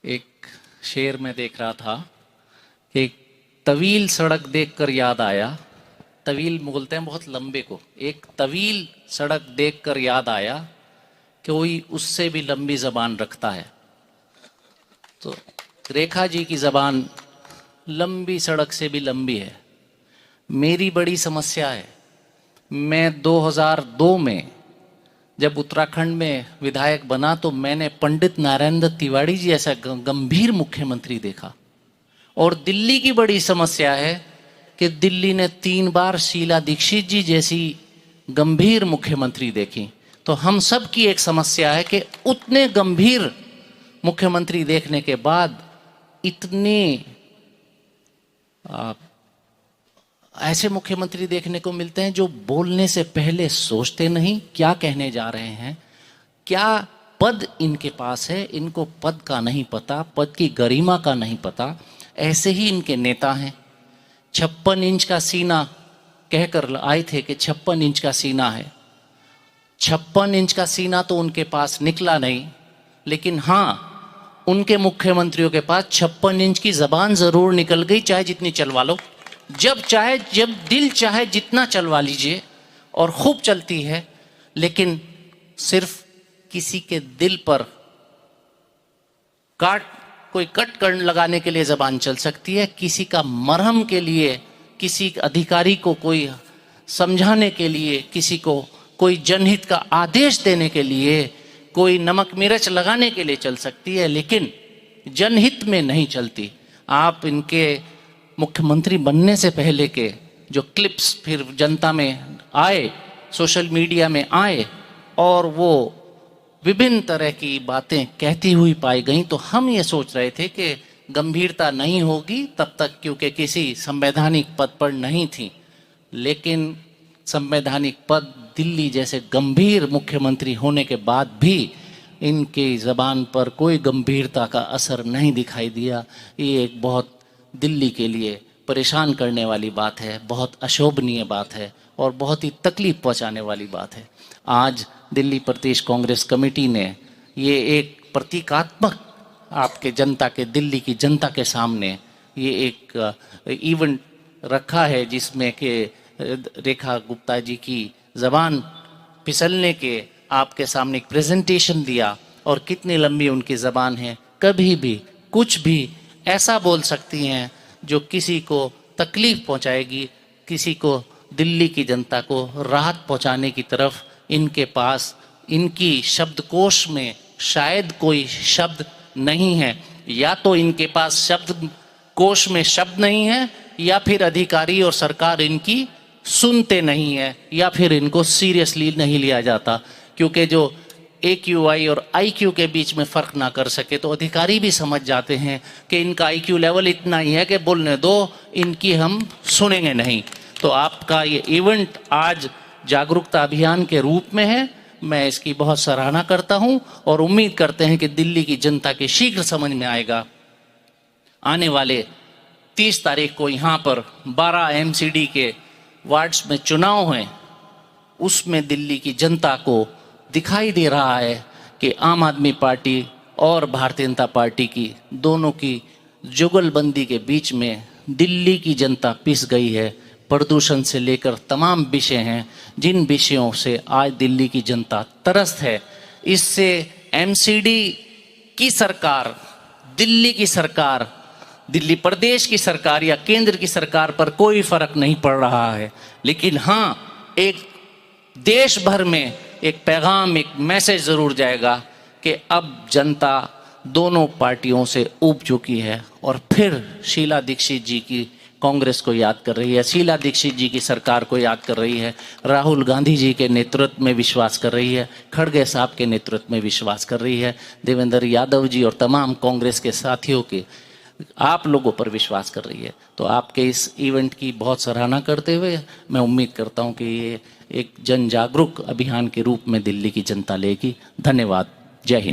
एक शेर में देख रहा था कि एक तवील सड़क देखकर याद आया, तवील बोलते हैं बहुत लंबे को, एक तवील सड़क देखकर याद आया कि कोई उससे भी लंबी ज़बान रखता है। तो रेखा जी की ज़बान लंबी सड़क से भी लंबी है। मेरी बड़ी समस्या है, मैं 2002 में जब उत्तराखंड में विधायक बना तो मैंने पंडित नारायण दत्त तिवारी जी ऐसा गंभीर मुख्यमंत्री देखा। और दिल्ली की बड़ी समस्या है कि दिल्ली ने 3 बार शीला दीक्षित जी जैसी गंभीर मुख्यमंत्री देखी। तो हम सब की एक समस्या है कि उतने गंभीर मुख्यमंत्री देखने के बाद इतने ऐसे मुख्यमंत्री देखने को मिलते हैं जो बोलने से पहले सोचते नहीं क्या कहने जा रहे हैं, क्या पद इनके पास है, इनको पद का नहीं पता, पद की गरिमा का नहीं पता। ऐसे ही इनके नेता हैं। 56 इंच का सीना कहकर आए थे कि 56 इंच का सीना है। 56 इंच का सीना तो उनके पास निकला नहीं, लेकिन हाँ उनके मुख्यमंत्रियों के पास 56 इंच की जबान जरूर निकल गई, चाहे जितनी चलवा लो, जब चाहे, जब दिल चाहे जितना चलवा लीजिए, और खूब चलती है। लेकिन सिर्फ किसी के दिल पर कोई कट कर लगाने के लिए जबान चल सकती है, किसी का मरहम के लिए, किसी अधिकारी को कोई समझाने के लिए, किसी को कोई जनहित का आदेश देने के लिए, कोई नमक मिर्च लगाने के लिए चल सकती है, लेकिन जनहित में नहीं चलती। आप इनके मुख्यमंत्री बनने से पहले के जो क्लिप्स फिर जनता में आए, सोशल मीडिया में आए, और वो विभिन्न तरह की बातें कहती हुई पाई गई, तो हम ये सोच रहे थे कि गंभीरता नहीं होगी तब तक, क्योंकि किसी संवैधानिक पद पर नहीं थी। लेकिन संवैधानिक पद दिल्ली जैसे गंभीर मुख्यमंत्री होने के बाद भी इनकी ज़बान पर कोई गंभीरता का असर नहीं दिखाई दिया। ये एक बहुत दिल्ली के लिए परेशान करने वाली बात है, बहुत अशोभनीय बात है और बहुत ही तकलीफ पहुंचाने वाली बात है। आज दिल्ली प्रदेश कांग्रेस कमेटी ने ये एक प्रतीकात्मक आपके जनता के, दिल्ली की जनता के सामने ये एक इवेंट रखा है, जिसमें कि रेखा गुप्ता जी की ज़बान फिसलने के आपके सामने एक प्रेजेंटेशन दिया, और कितनी लंबी उनकी ज़बान है। कभी भी कुछ भी ऐसा बोल सकती हैं जो किसी को तकलीफ़ पहुंचाएगी, किसी को, दिल्ली की जनता को राहत पहुंचाने की तरफ इनके पास, इनकी शब्दकोश में शायद कोई शब्द नहीं है। या तो इनके पास शब्द कोश में शब्द नहीं है, या फिर अधिकारी और सरकार इनकी सुनते नहीं है, या फिर इनको सीरियसली नहीं लिया जाता। क्योंकि जो AQI और IQ के बीच में फ़र्क ना कर सके तो अधिकारी भी समझ जाते हैं कि इनका IQ लेवल इतना ही है कि बोलने दो, इनकी हम सुनेंगे नहीं। तो आपका ये इवेंट आज जागरूकता अभियान के रूप में है, मैं इसकी बहुत सराहना करता हूं, और उम्मीद करते हैं कि दिल्ली की जनता के शीघ्र समझ में आएगा। आने वाले 30 तारीख को यहाँ पर 12 MCD के वार्ड्स में चुनाव हैं, उसमें दिल्ली की जनता को दिखाई दे रहा है कि आम आदमी पार्टी और भारतीय जनता पार्टी की दोनों की जुगलबंदी के बीच में दिल्ली की जनता पिस गई है। प्रदूषण से लेकर तमाम विषय हैं जिन विषयों से आज दिल्ली की जनता त्रस्त है। इससे MCD की सरकार, दिल्ली की सरकार, दिल्ली प्रदेश की सरकार या केंद्र की सरकार पर कोई फर्क नहीं पड़ रहा है। लेकिन हाँ, एक देश भर में एक पैगाम, एक मैसेज ज़रूर जाएगा कि अब जनता दोनों पार्टियों से ऊब चुकी है, और फिर शीला दीक्षित जी की कांग्रेस को याद कर रही है, शीला दीक्षित जी की सरकार को याद कर रही है, राहुल गांधी जी के नेतृत्व में विश्वास कर रही है, खड़गे साहब के नेतृत्व में विश्वास कर रही है, देवेंद्र यादव जी और तमाम कांग्रेस के साथियों के, आप लोगों पर विश्वास कर रही है। तो आपके इस इवेंट की बहुत सराहना करते हुए मैं उम्मीद करता हूं कि ये एक जन जागरूक अभियान के रूप में दिल्ली की जनता लेगी। धन्यवाद। जय हिंद।